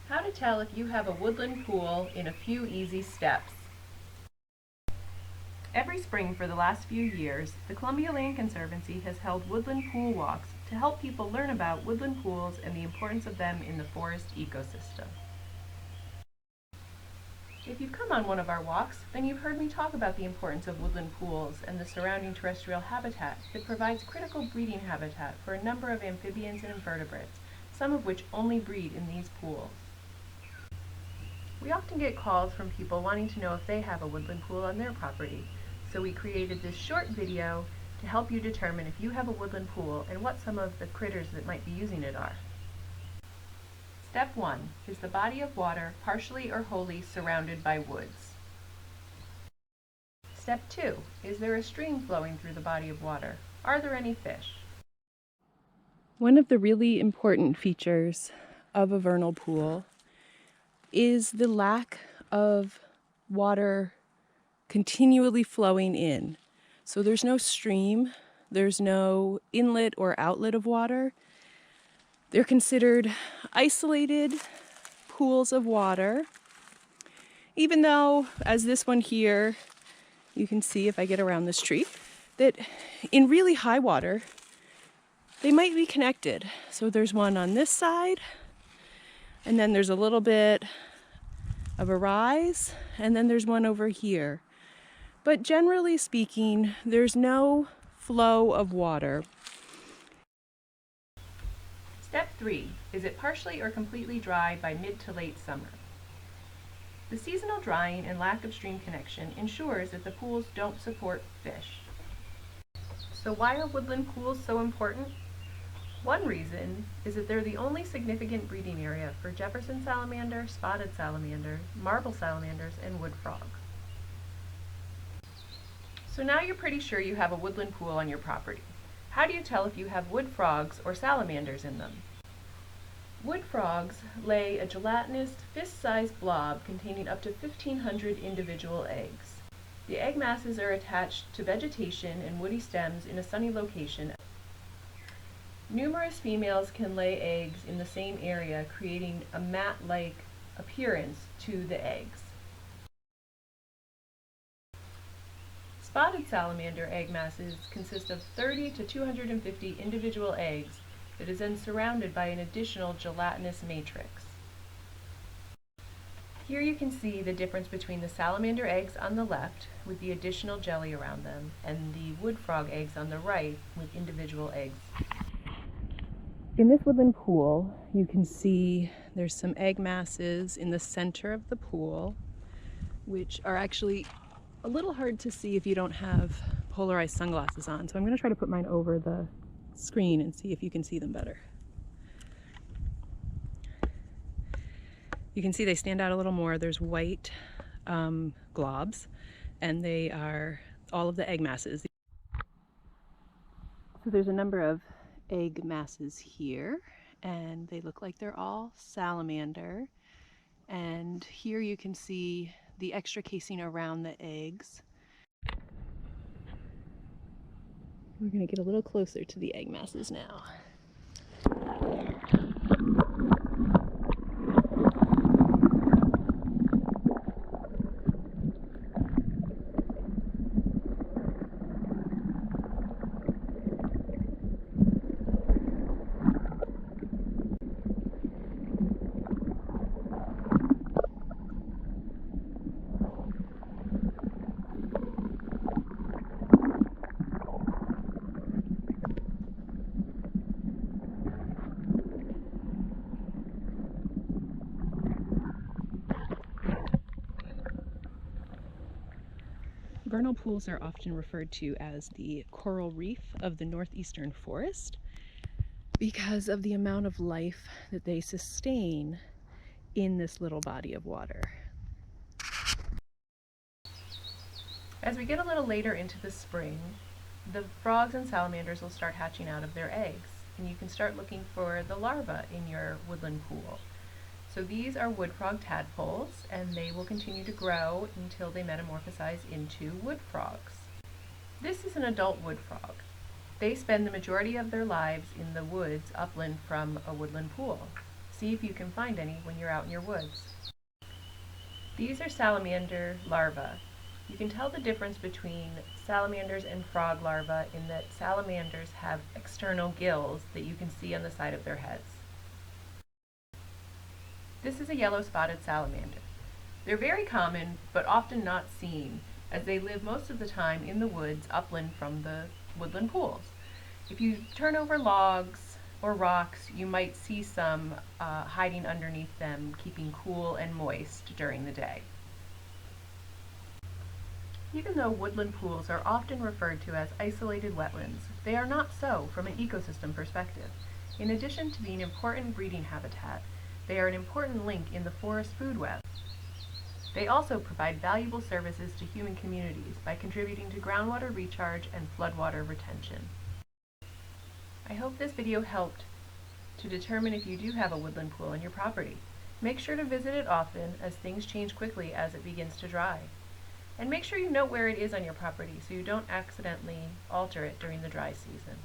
How to tell if you have a woodland pool in a few easy steps. Every spring for the last few years, the Columbia Land Conservancy has held woodland pool walks to help people learn about woodland pools and the importance of them in the forest ecosystem. If you've come on one of our walks, then you've heard me talk about the importance of woodland pools and the surrounding terrestrial habitat that provides critical breeding habitat for a number of amphibians and invertebrates, some of which only breed in these pools. We often get calls from people wanting to know if they have a woodland pool on their property, so we created this short video to help you determine if you have a woodland pool and what some of the critters that might be using it are. Step 1. Is the body of water partially or wholly surrounded by woods? Step 2. Is there a stream flowing through the body of water? Are there any fish? One of the really important features of a vernal pool is the lack of water continually flowing in. So there's no stream, there's no inlet or outlet of water. They're considered isolated pools of water, even though, as this one here, you can see if I get around this tree, that in really high water, they might be connected. So there's one on this side, and then there's a little bit of a rise, and then there's one over here. But generally speaking, there's no flow of water. Step 3. Is it partially or completely dry by mid to late summer? The seasonal drying and lack of stream connection ensures that the pools don't support fish. So why are woodland pools so important? One reason is that they're the only significant breeding area for Jefferson salamander, spotted salamander, marble salamanders, and wood frogs. So now you're pretty sure you have a woodland pool on your property. How do you tell if you have wood frogs or salamanders in them? Wood frogs lay a gelatinous, fist-sized blob containing up to 1,500 individual eggs. The egg masses are attached to vegetation and woody stems in a sunny location. Numerous females can lay eggs in the same area, creating a mat-like appearance to the eggs. Spotted salamander egg masses consist of 30 to 250 individual eggs that is then surrounded by an additional gelatinous matrix. Here you can see the difference between the salamander eggs on the left with the additional jelly around them and the wood frog eggs on the right with individual eggs. In this woodland pool, you can see there's some egg masses in the center of the pool, which are actually a little hard to see if you don't have polarized sunglasses on. So I'm going to try to put mine over the screen and see if you can see them better. You can see they stand out a little more. There's white globs, and they are all of the egg masses. So there's a number of egg masses here, and they look like they're all salamander. And here you can see the extra casing around the eggs. We're going to get a little closer to the egg masses now. Vernal pools are often referred to as the coral reef of the northeastern forest because of the amount of life that they sustain in this little body of water. As we get a little later into the spring, the frogs and salamanders will start hatching out of their eggs, and you can start looking for the larvae in your woodland pool. So these are wood frog tadpoles, and they will continue to grow until they metamorphosize into wood frogs. This is an adult wood frog. They spend the majority of their lives in the woods upland from a woodland pool. See if you can find any when you're out in your woods. These are salamander larvae. You can tell the difference between salamanders and frog larvae in that salamanders have external gills that you can see on the side of their heads. This is a yellow-spotted salamander. They're very common, but often not seen, as they live most of the time in the woods upland from the woodland pools. If you turn over logs or rocks, you might see some hiding underneath them, keeping cool and moist during the day. Even though woodland pools are often referred to as isolated wetlands, they are not so from an ecosystem perspective. In addition to being important breeding habitat, they are an important link in the forest food web. They also provide valuable services to human communities by contributing to groundwater recharge and floodwater retention. I hope this video helped to determine if you do have a woodland pool on your property. Make sure to visit it often, as things change quickly as it begins to dry. And make sure you note where it is on your property so you don't accidentally alter it during the dry season.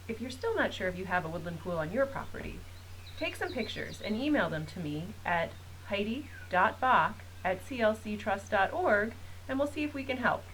If you're still not sure if you have a woodland pool on your property, take some pictures and email them to me at heidi.bach@clctrust.org, and we'll see if we can help.